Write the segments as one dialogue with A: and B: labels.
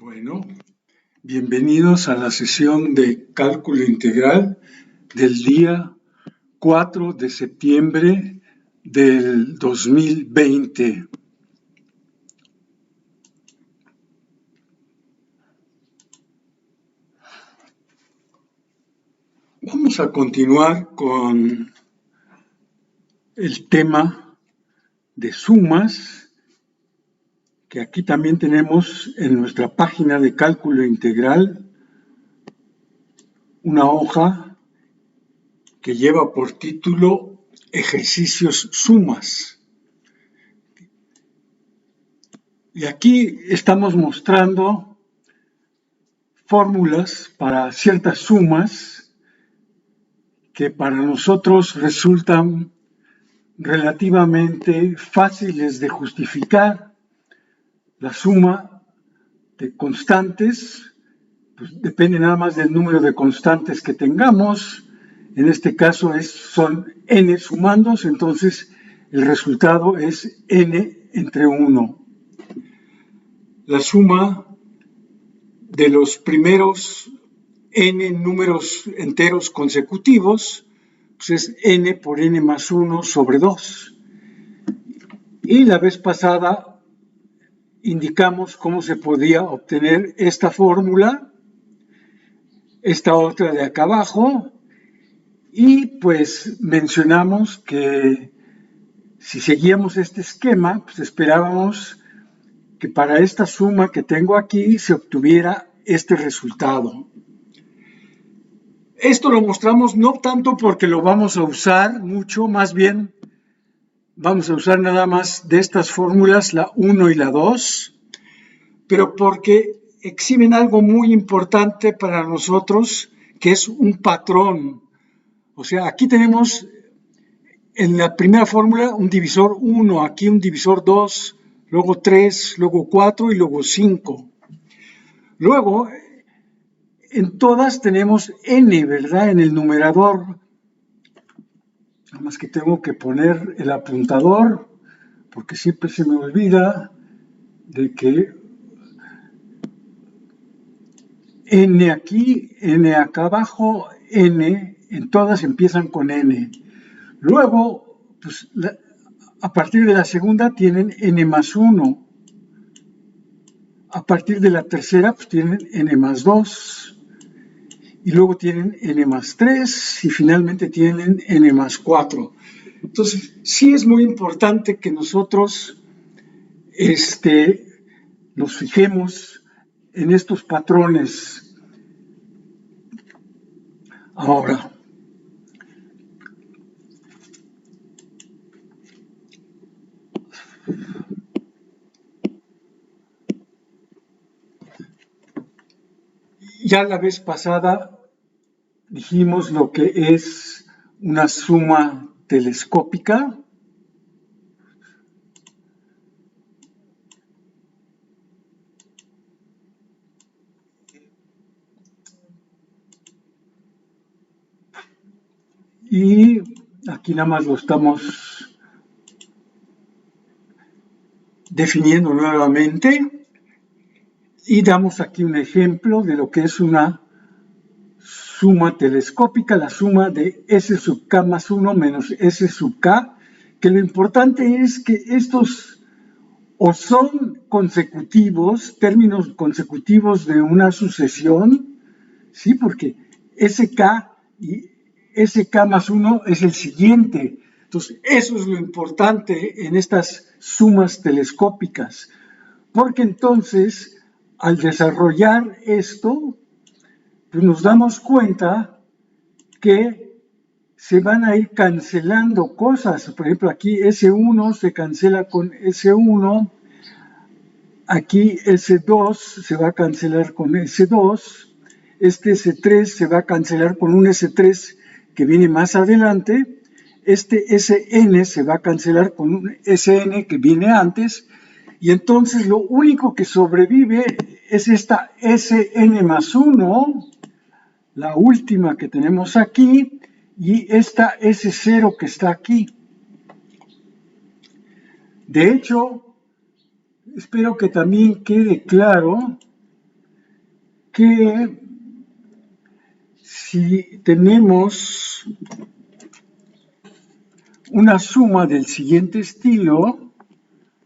A: Bueno, bienvenidos a la sesión de cálculo integral del día 4 de septiembre del 2020. Vamos a continuar con el tema de sumas, que aquí también tenemos en nuestra página de cálculo integral una hoja que lleva por título Ejercicios sumas. Y aquí estamos mostrando fórmulas para ciertas sumas que para nosotros resultan relativamente fáciles de justificar. La suma de constantes pues depende nada más del número de constantes que tengamos. En este caso son n sumandos, entonces el resultado es n entre 1. La suma de los primeros n números enteros consecutivos pues es n por n más 1 sobre 2. Y la vez pasada indicamos cómo se podía obtener esta fórmula, esta otra de acá abajo, y pues mencionamos que si seguíamos este esquema, pues esperábamos que para esta suma que tengo aquí se obtuviera este resultado. Esto lo mostramos no tanto porque lo vamos a usar mucho, más bien vamos a usar nada más de estas fórmulas, la 1 y la 2, pero porque exhiben algo muy importante para nosotros, que es un patrón. O sea, aquí tenemos en la primera fórmula un divisor 1, aquí un divisor 2, luego 3, luego 4 y luego 5. Luego, en todas tenemos n, ¿verdad? En el numerador. Nada más que tengo que poner el apuntador, porque siempre se me olvida de que n aquí, n acá abajo, n, en todas empiezan con n. Luego, pues, a partir de la segunda tienen n más 1. A partir de la tercera, pues tienen n más 2. Y luego tienen n más 3 y finalmente tienen n más 4. Entonces, sí es muy importante que nosotros nos fijemos en estos patrones. Ahora, ya la vez pasada dijimos lo que es una suma telescópica. Y aquí nada más lo estamos definiendo nuevamente y damos aquí un ejemplo de lo que es una suma telescópica, la suma de S sub k más 1 menos S sub k, que lo importante es que estos o son consecutivos, términos consecutivos de una sucesión, ¿sí? Porque SK y SK más 1 es el siguiente. Entonces, eso es lo importante en estas sumas telescópicas, porque entonces, al desarrollar esto, pues nos damos cuenta que se van a ir cancelando cosas. Por ejemplo, aquí S1 se cancela con S1, aquí S2 se va a cancelar con S2, este S3 se va a cancelar con un S3 que viene más adelante, este Sn se va a cancelar con un Sn que viene antes, y entonces lo único que sobrevive es esta Sn más 1, la última que tenemos aquí, y esta S0 que está aquí. De hecho, espero que también quede claro que si tenemos una suma del siguiente estilo,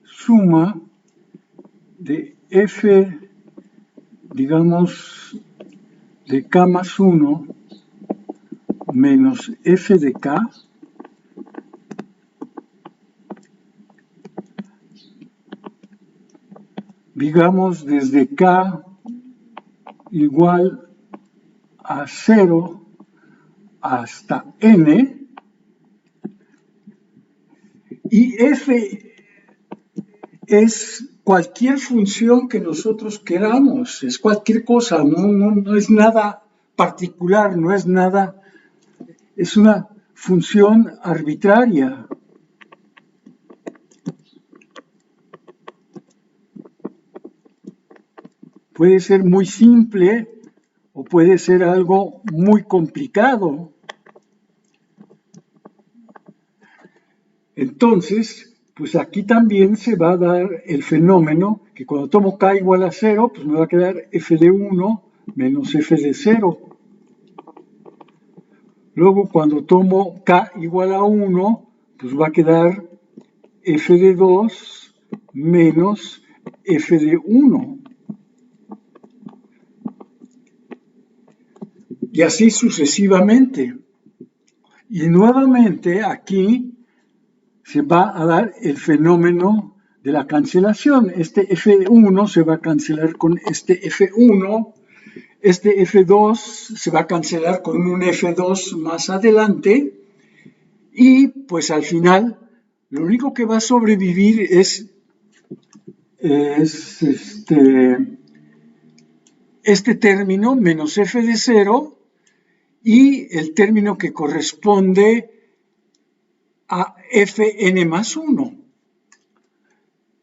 A: suma de f, digamos, de k más 1 menos f de k, digamos desde k igual a 0 hasta n, y f es cualquier función que nosotros queramos, es cualquier cosa, no es nada particular, no es nada, es una función arbitraria. Puede ser muy simple o puede ser algo muy complicado. Entonces, pues aquí también se va a dar el fenómeno que cuando tomo k igual a 0, pues me va a quedar f de 1 menos f de 0. Luego cuando tomo k igual a 1, pues va a quedar f de 2 menos f de 1. Y así sucesivamente. Y nuevamente aquí se va a dar el fenómeno de la cancelación. Este F1 se va a cancelar con este F1, este F2 se va a cancelar con un F2 más adelante, y pues al final lo único que va a sobrevivir es este término menos F de 0 y el término que corresponde a Fn más 1.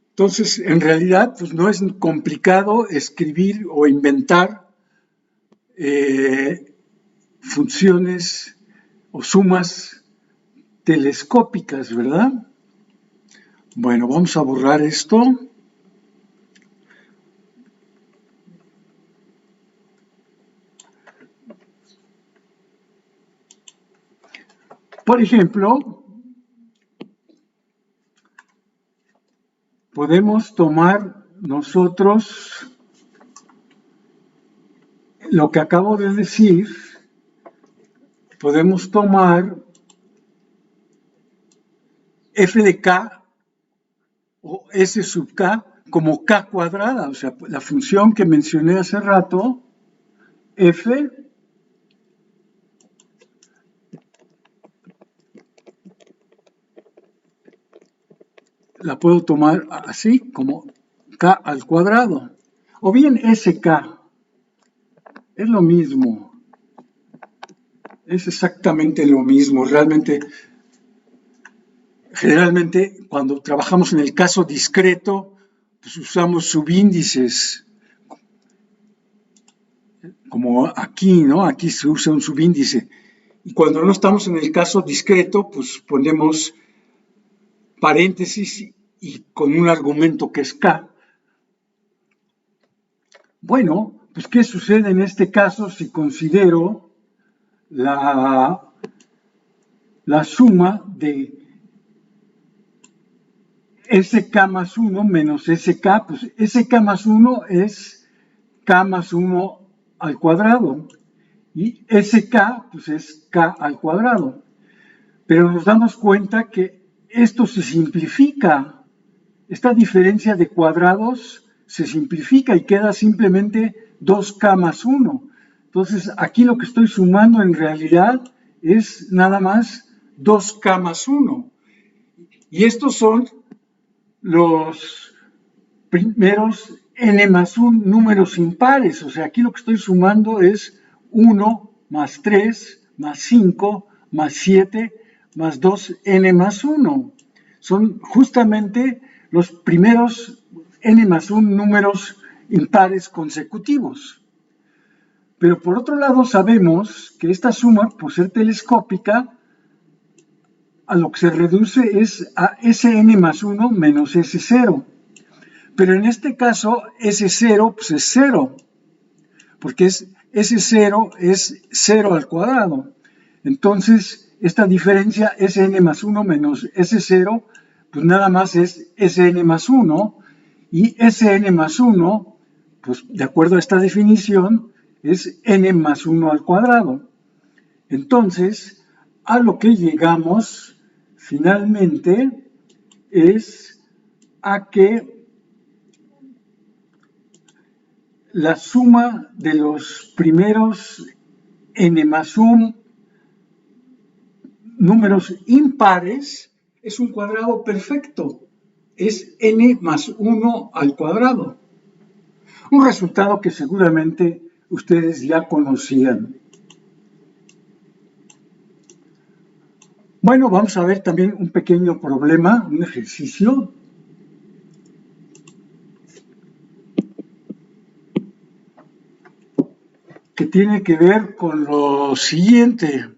A: Entonces, en realidad, pues no es complicado escribir o inventar funciones o sumas telescópicas, ¿verdad? Bueno, vamos a borrar esto. Por ejemplo, podemos tomar nosotros lo que acabo de decir, podemos tomar f de k o s sub k como k cuadrada, o sea, la función que mencioné hace rato, f la puedo tomar así, como k al cuadrado, o bien sk, es lo mismo, es exactamente lo mismo, generalmente cuando trabajamos en el caso discreto, pues usamos subíndices, como aquí, ¿no? Aquí se usa un subíndice, y cuando no estamos en el caso discreto, pues ponemos paréntesis y con un argumento que es k. Bueno, pues ¿qué sucede en este caso si considero la suma de sk más 1 menos sk? Pues sk más 1 es k más 1 al cuadrado y sk pues es k al cuadrado. Pero nos damos cuenta que esto se simplifica. Esta diferencia de cuadrados se simplifica y queda simplemente 2k más 1. Entonces, aquí lo que estoy sumando en realidad es nada más 2k más 1. Y estos son los primeros n más 1 números impares. O sea, aquí lo que estoy sumando es 1 más 3 más 5 más 7 más 2n más 1. Son justamente los primeros n más 1 números impares consecutivos. Pero por otro lado sabemos que esta suma, por ser telescópica, a lo que se reduce es a Sn más 1 menos S0. Pero en este caso, S0 pues es 0. porque ese 0 es 0 al cuadrado. Entonces, esta diferencia Sn más 1 menos S0, pues nada más es Sn más 1, y Sn más 1, pues de acuerdo a esta definición, es n más 1 al cuadrado. Entonces, a lo que llegamos finalmente es a que la suma de los primeros n más 1 números impares es un cuadrado perfecto. Es n más 1 al cuadrado. Un resultado que seguramente ustedes ya conocían. Bueno, vamos a ver también un pequeño problema, un ejercicio. Que tiene que ver con lo siguiente.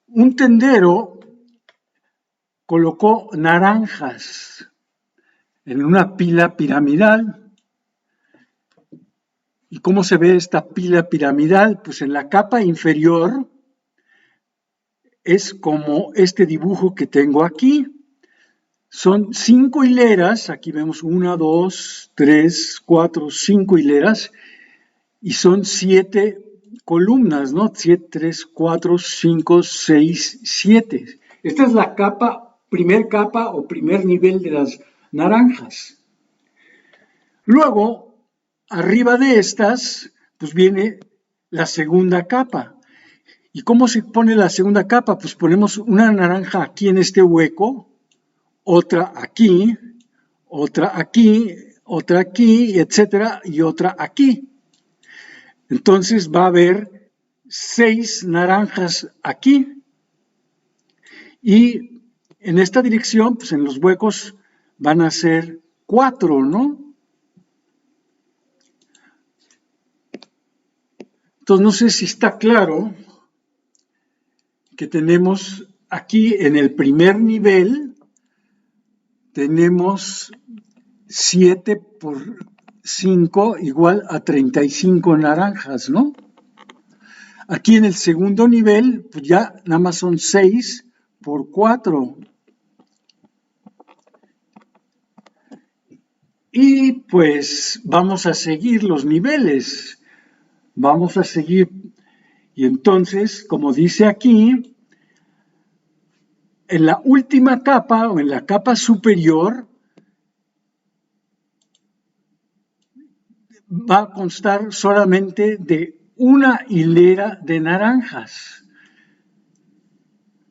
A: Un tendero colocó naranjas en una pila piramidal. ¿Y cómo se ve esta pila piramidal? Pues en la capa inferior es como este dibujo que tengo aquí. Son 5 hileras, aquí vemos 1, 2, 3, 4, 5 hileras, y son 7 columnas, ¿no? 7, 3, 4, 5, 6, 7. Esta es la primer capa o primer nivel de las naranjas. Luego, arriba de estas, pues viene la segunda capa. ¿Y cómo se pone la segunda capa? Pues ponemos una naranja aquí en este hueco, otra aquí, etcétera, y otra aquí. Entonces va a haber 6 naranjas aquí. Y en esta dirección, pues en los huecos van a ser 4, ¿no? Entonces no sé si está claro que tenemos aquí en el primer nivel, tenemos 7 por 5 igual a 35 naranjas, ¿no? Aquí en el segundo nivel, pues ya nada más son 6 por 4. Y pues vamos a seguir los niveles. Vamos a seguir. Y entonces, como dice aquí, en la última capa o en la capa superior, va a constar solamente de una hilera de naranjas.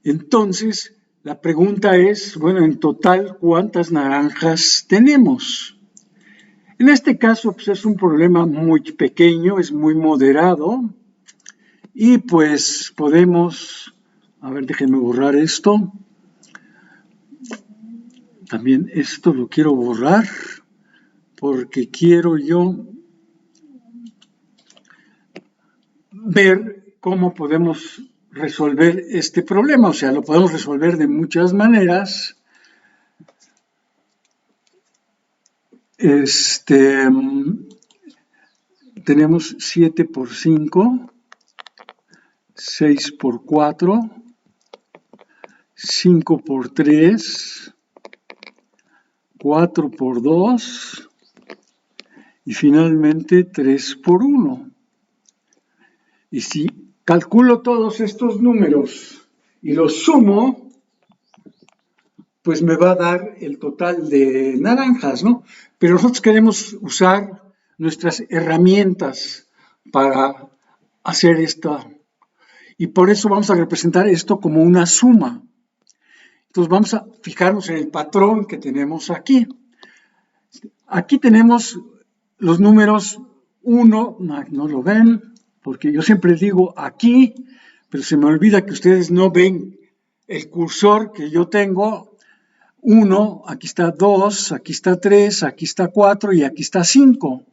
A: Entonces, la pregunta es, bueno, en total, ¿cuántas naranjas tenemos? En este caso, pues es un problema muy pequeño, es muy moderado, y pues podemos, a ver, déjenme borrar esto. También esto lo quiero borrar, porque quiero yo ver cómo podemos resolver este problema. O sea, lo podemos resolver de muchas maneras. Tenemos 7 por 5, 6 por 4, 5 por 3, 4 por 2 y finalmente 3 por 1. Y si calculo todos estos números y los sumo, pues me va a dar el total de naranjas, ¿no? Pero nosotros queremos usar nuestras herramientas para hacer esto. Y por eso vamos a representar esto como una suma. Entonces vamos a fijarnos en el patrón que tenemos aquí. Aquí tenemos los números 1, no lo ven, porque yo siempre digo aquí, pero se me olvida que ustedes no ven el cursor que yo tengo. 1, aquí está 2, aquí está 3, aquí está 4 y aquí está 5.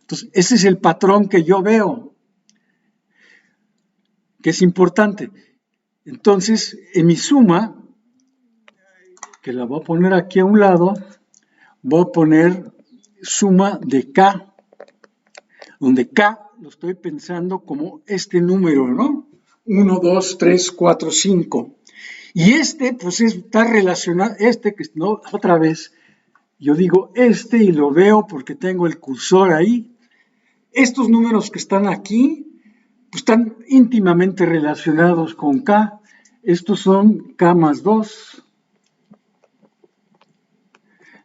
A: Entonces, ese es el patrón que yo veo, que es importante. Entonces, en mi suma, que la voy a poner aquí a un lado, voy a poner suma de K. donde K lo estoy pensando como este número, ¿no? 1, 2, 3, 4, 5. Y este, pues está relacionado, que no, otra vez, yo digo y lo veo porque tengo el cursor ahí. Estos números que están aquí, pues están íntimamente relacionados con K. Estos son K más 2.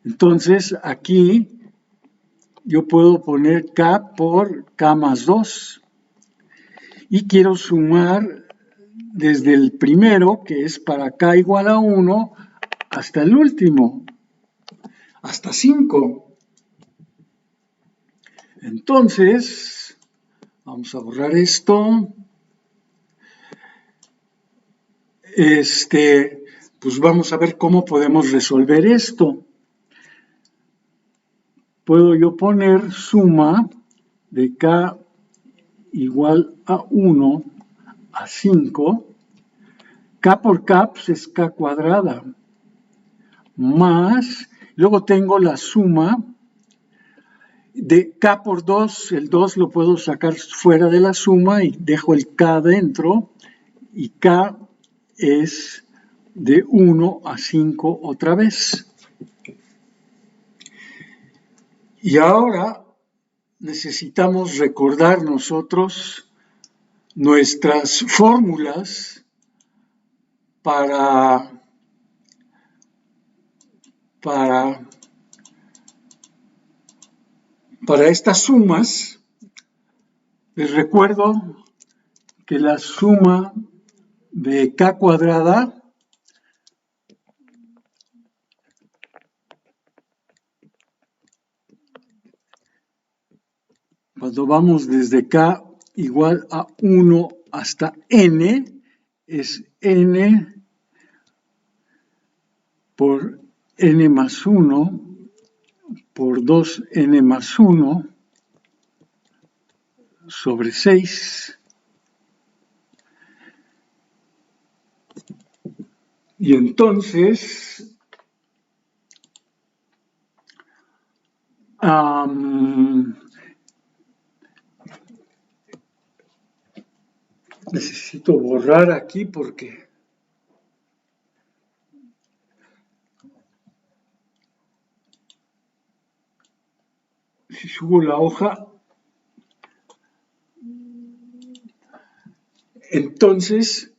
A: Entonces, aquí yo puedo poner K por K más 2. Y quiero sumar desde el primero, que es para K igual a 1, hasta el último, hasta 5. Entonces, vamos a borrar esto. Pues vamos a ver cómo podemos resolver esto. Puedo yo poner suma de K igual a 1 a 5. K por K pues es K cuadrada. Más, luego tengo la suma de K por 2. El 2 lo puedo sacar fuera de la suma y dejo el K dentro. Y K es de 1 a 5 otra vez. Y ahora necesitamos recordar nosotros nuestras fórmulas para estas sumas. Les recuerdo que la suma de K cuadrada cuando vamos desde K igual a 1 hasta N, es N por N más 1 por 2N más 1 sobre 6. Y entonces, necesito borrar aquí porque si subo la hoja, entonces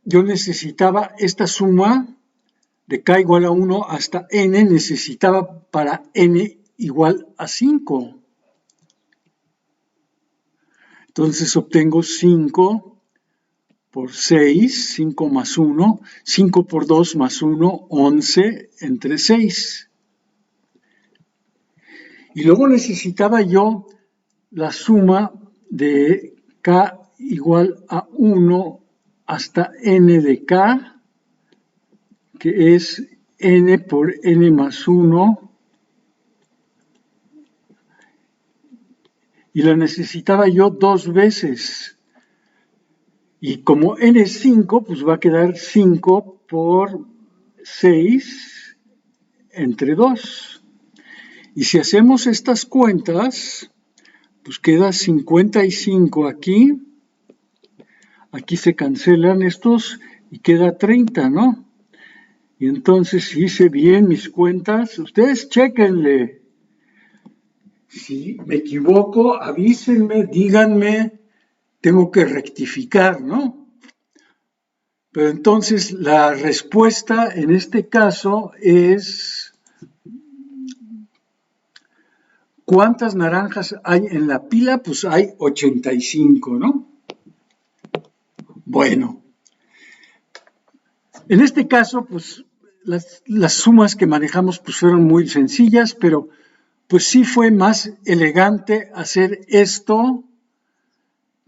A: yo necesitaba esta suma de K igual a 1 hasta N, necesitaba para N igual a 5. Entonces obtengo 5 por 6, 5 más 1, 5 por 2 más 1, 11 entre 6. Y luego necesitaba yo la suma de K igual a 1 hasta N de K, que es N por N más 1, y la necesitaba yo 2 veces. Y como N es 5, pues va a quedar 5 por 6 entre 2. Y si hacemos estas cuentas, pues queda 55 aquí. Aquí se cancelan estos y queda 30, ¿no? Y entonces, si hice bien mis cuentas, ustedes chéquenle. Si me equivoco, avísenme, díganme, tengo que rectificar, ¿no? Pero entonces la respuesta en este caso es ¿cuántas naranjas hay en la pila? Pues hay 85, ¿no? Bueno, en este caso, pues las sumas que manejamos pues fueron muy sencillas, pero pues sí fue más elegante hacer esto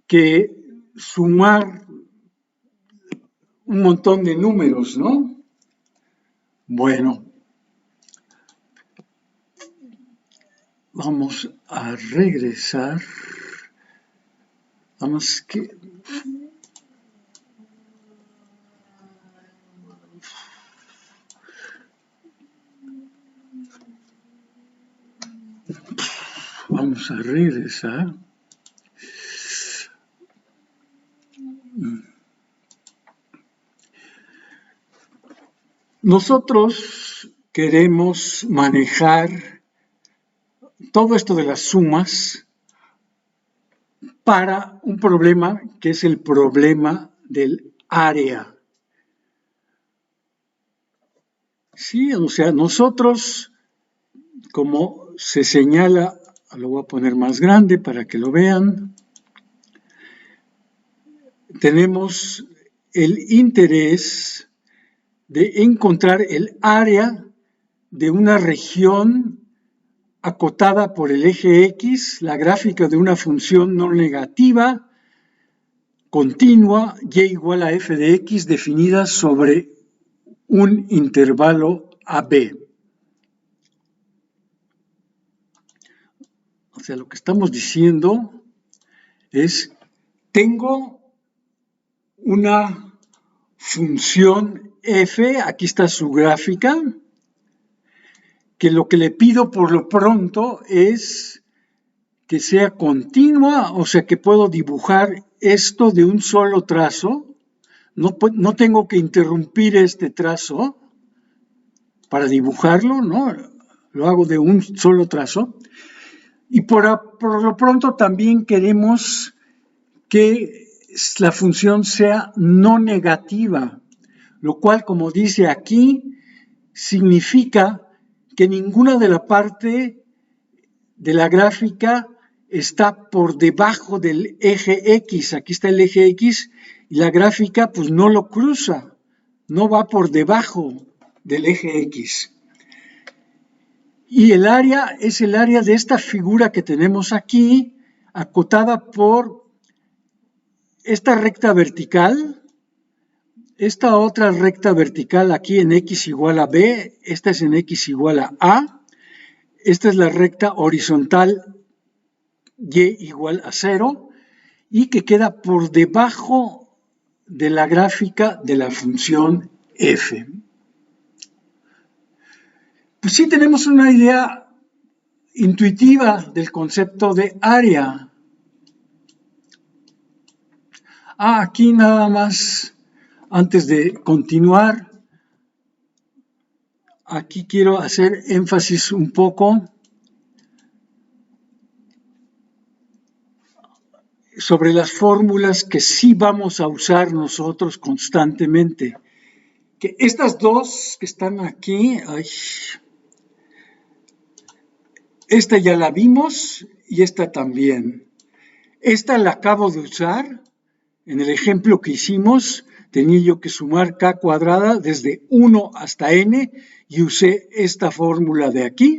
A: que sumar un montón de números, ¿no? Bueno, vamos a regresar. Vamos que... Vamos Vamos a regresar. Nosotros queremos manejar todo esto de las sumas para un problema que es el problema del área. Sí, o sea, nosotros, como se señala, lo voy a poner más grande para que lo vean, tenemos el interés de encontrar el área de una región acotada por el eje X, la gráfica de una función no negativa continua y igual a f de x definida sobre un intervalo AB. O sea, lo que estamos diciendo es, tengo una función f, aquí está su gráfica, que lo que le pido por lo pronto es que sea continua, o sea que puedo dibujar esto de un solo trazo, no tengo que interrumpir este trazo para dibujarlo, ¿no? Lo hago de un solo trazo. Y por lo pronto también queremos que la función sea no negativa, lo cual, como dice aquí, significa que ninguna de la parte de la gráfica está por debajo del eje X. Aquí está el eje X y la gráfica pues no lo cruza, no va por debajo del eje X. Y el área es el área de esta figura que tenemos aquí, acotada por esta recta vertical, esta otra recta vertical aquí en X igual a B, esta es en X igual a, esta es la recta horizontal Y igual a 0 y que queda por debajo de la gráfica de la función f. Pues sí tenemos una idea intuitiva del concepto de área. Aquí nada más, antes de continuar, aquí quiero hacer énfasis un poco sobre las fórmulas que sí vamos a usar nosotros constantemente. Que estas dos que están aquí, esta ya la vimos y esta también. Esta la acabo de usar. En el ejemplo que hicimos, tenía yo que sumar k cuadrada desde 1 hasta n y usé esta fórmula de aquí.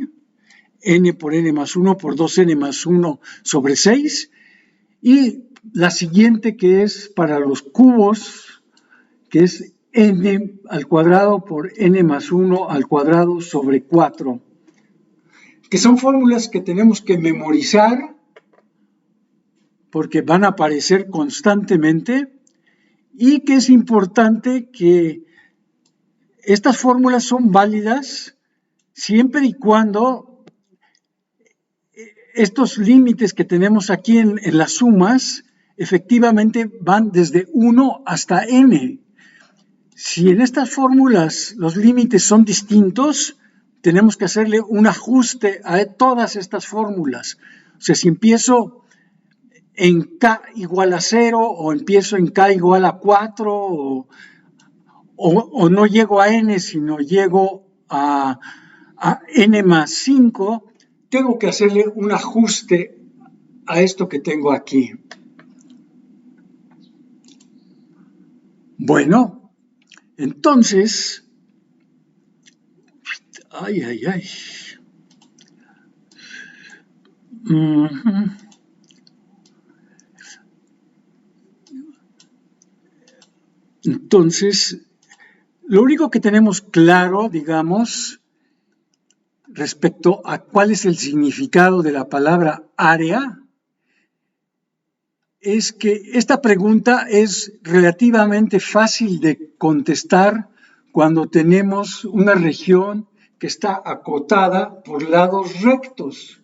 A: N por n más 1 por 2n más 1 sobre 6. Y la siguiente que es para los cubos, que es n al cuadrado por n más 1 al cuadrado sobre 4. Que son fórmulas que tenemos que memorizar porque van a aparecer constantemente y que es importante que estas fórmulas son válidas siempre y cuando estos límites que tenemos aquí en las sumas efectivamente van desde 1 hasta n. Si en estas fórmulas los límites son distintos, tenemos que hacerle un ajuste a todas estas fórmulas. O sea, si empiezo en k igual a 0 o empiezo en k igual a 4 o no llego a n, sino llego a n más 5, tengo que hacerle un ajuste a esto que tengo aquí. Bueno, entonces, Entonces, lo único que tenemos claro, digamos, respecto a cuál es el significado de la palabra área, es que esta pregunta es relativamente fácil de contestar cuando tenemos una región que está acotada por lados rectos.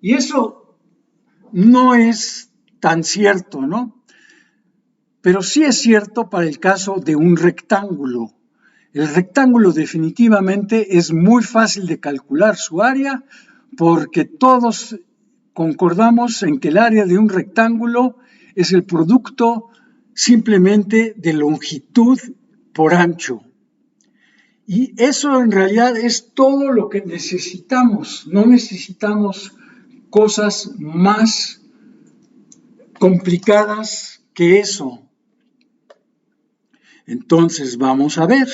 A: Y eso no es tan cierto, ¿no? Pero sí es cierto para el caso de un rectángulo. El rectángulo definitivamente es muy fácil de calcular su área porque todos concordamos en que el área de un rectángulo es el producto simplemente de longitud por ancho. Y eso en realidad es todo lo que necesitamos. No necesitamos cosas más complicadas que eso. Entonces vamos a ver.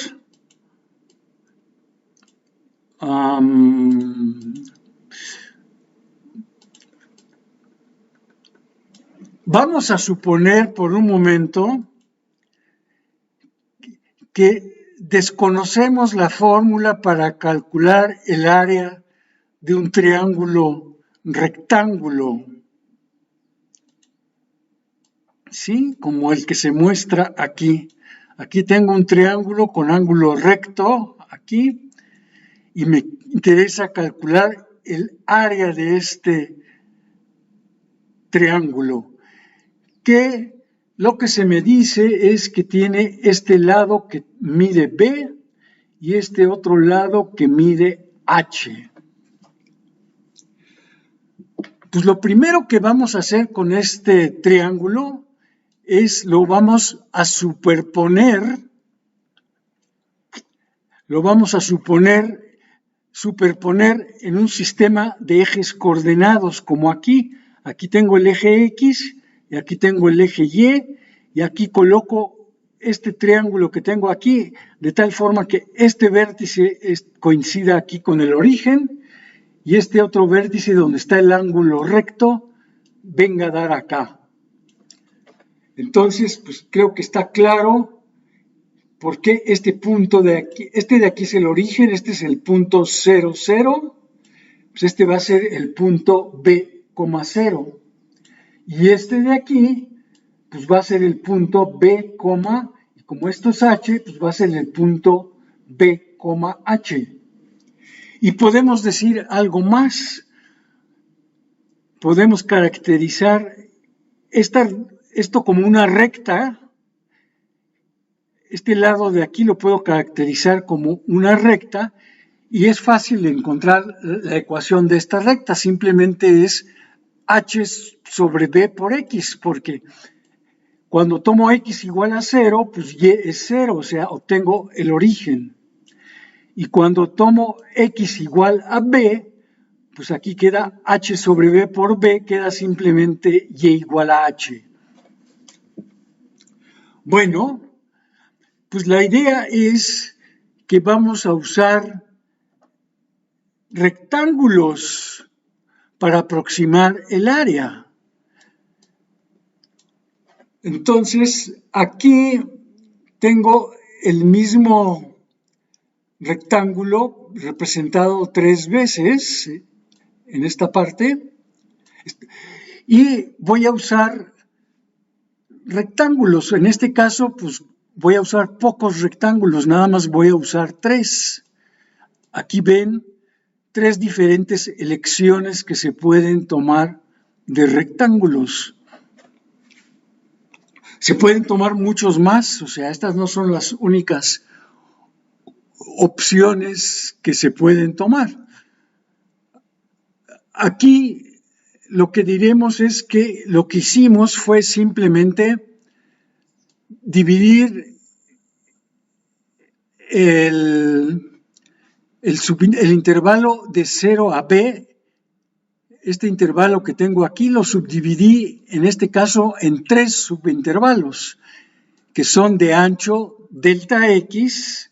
A: Vamos a suponer por un momento que desconocemos la fórmula para calcular el área de un triángulo rectángulo, ¿sí? Como el que se muestra aquí. Aquí tengo un triángulo con ángulo recto, aquí, y me interesa calcular el área de este triángulo, que lo que se me dice es que tiene este lado que mide B y este otro lado que mide H. Pues lo primero que vamos a hacer con este triángulo es lo vamos a superponer en un sistema de ejes coordenados, como aquí. Aquí tengo el eje X y aquí tengo el eje Y, y aquí coloco este triángulo que tengo aquí, de tal forma que este vértice coincida aquí con el origen, y este otro vértice donde está el ángulo recto venga a dar acá. Entonces, pues creo que está claro por qué este punto de aquí, este de aquí es el origen, este es el punto 0, 0, pues este va a ser el punto B, 0. Y este de aquí, pues va a ser el punto B, y como esto es H, pues va a ser el punto B, H. Y podemos decir algo más. Podemos caracterizar esto como una recta. Este lado de aquí lo puedo caracterizar como una recta y es fácil de encontrar la ecuación de esta recta. Simplemente es H sobre B por X, porque cuando tomo X igual a 0, pues Y es 0, o sea, obtengo el origen. Y cuando tomo X igual a B, pues aquí queda H sobre B por B, queda simplemente Y igual a H. Bueno, pues la idea es que vamos a usar rectángulos para aproximar el área. Entonces, aquí tengo el mismo rectángulo representado 3 veces en esta parte y voy a usar rectángulos. En este caso, pues voy a usar pocos rectángulos, nada más voy a usar 3. Aquí ven 3 diferentes elecciones que se pueden tomar de rectángulos. Se pueden tomar muchos más, o sea, estas no son las únicas opciones que se pueden tomar. Aquí lo que diremos es que lo que hicimos fue simplemente dividir el intervalo de 0 a B. Este intervalo que tengo aquí lo subdividí, en este caso, en 3 subintervalos, que son de ancho delta X,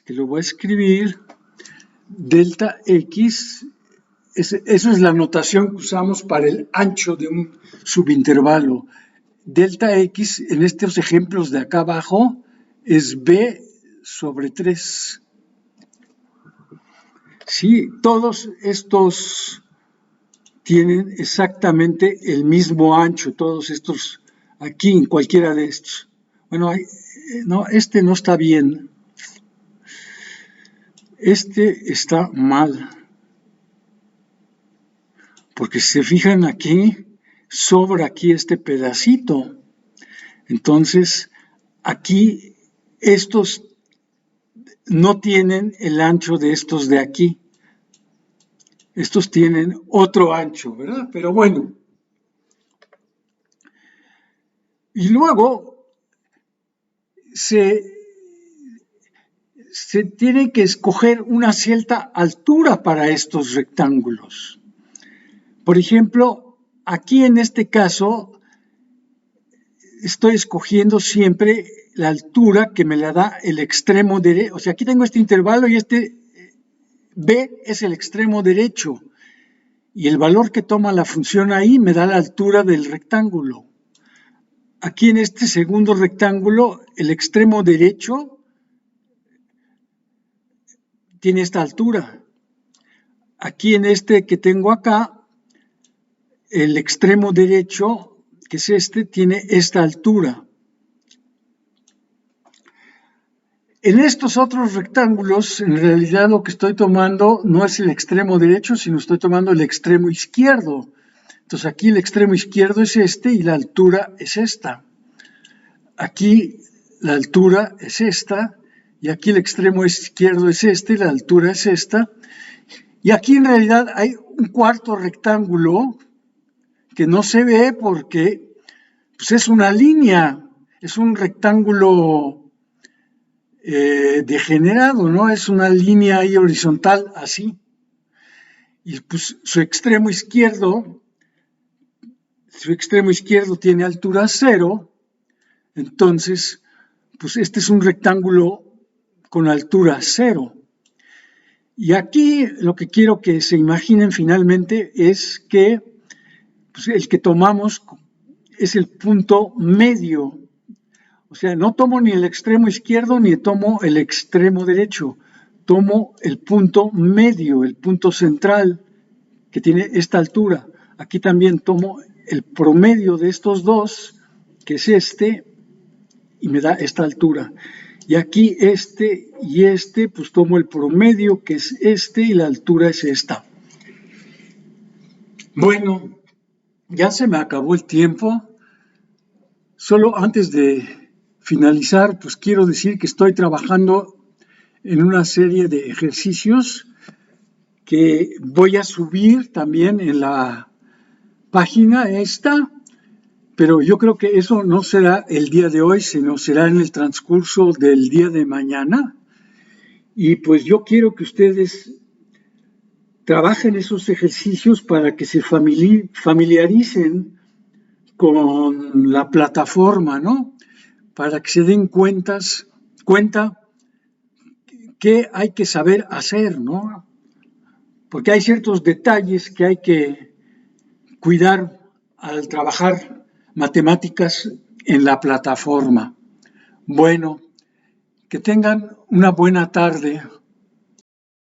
A: que lo voy a escribir, delta X, eso es la notación que usamos para el ancho de un subintervalo. Delta X, en estos ejemplos de acá abajo, es B sobre 3. Sí, todos estos tienen exactamente el mismo ancho, todos estos aquí, en cualquiera de estos. Bueno, no, este no está bien. Este está mal. porque si se fijan aquí, sobra aquí este pedacito. Entonces, aquí estos no tienen el ancho de estos de aquí. Estos tienen otro ancho, ¿verdad? Pero bueno. Y luego se tiene que escoger una cierta altura para estos rectángulos. Por ejemplo, aquí en este caso estoy escogiendo siempre la altura que me la da el extremo derecho. O sea, aquí tengo este intervalo y este B es el extremo derecho. Y el valor que toma la función ahí me da la altura del rectángulo. Aquí en este segundo rectángulo, el extremo derecho tiene esta altura. Aquí en este que tengo acá, el extremo derecho, que es este, tiene esta altura. En estos otros rectángulos, en realidad lo que estoy tomando no es el extremo derecho, sino estoy tomando el extremo izquierdo. Entonces aquí el extremo izquierdo es este y la altura es esta. Aquí la altura es esta y aquí el extremo izquierdo es este y la altura es esta. Y aquí en realidad hay un cuarto rectángulo que no se ve porque pues es una línea, es un rectángulo degenerado, ¿no? Es una línea ahí horizontal así. Y pues su extremo izquierdo tiene altura 0, entonces pues este es un rectángulo con altura 0. Y aquí lo que quiero que se imaginen finalmente es que pues, el que tomamos es el punto medio. O sea, no tomo ni el extremo izquierdo ni tomo el extremo derecho. Tomo el punto medio, el punto central, que tiene esta altura. Aquí también tomo el promedio de estos dos, que es este, y me da esta altura. Y aquí este y este, pues tomo el promedio, que es este, y la altura es esta. Bueno, ya se me acabó el tiempo. Solo antes de finalizar, pues quiero decir que estoy trabajando en una serie de ejercicios que voy a subir también en la página esta, pero yo creo que eso no será el día de hoy, sino será en el transcurso del día de mañana. Y pues yo quiero que ustedes trabajen esos ejercicios para que se familiaricen con la plataforma, ¿no? Para que se den cuenta qué hay que saber hacer, ¿no? Porque hay ciertos detalles que hay que cuidar al trabajar matemáticas en la plataforma. Bueno, que tengan una buena tarde.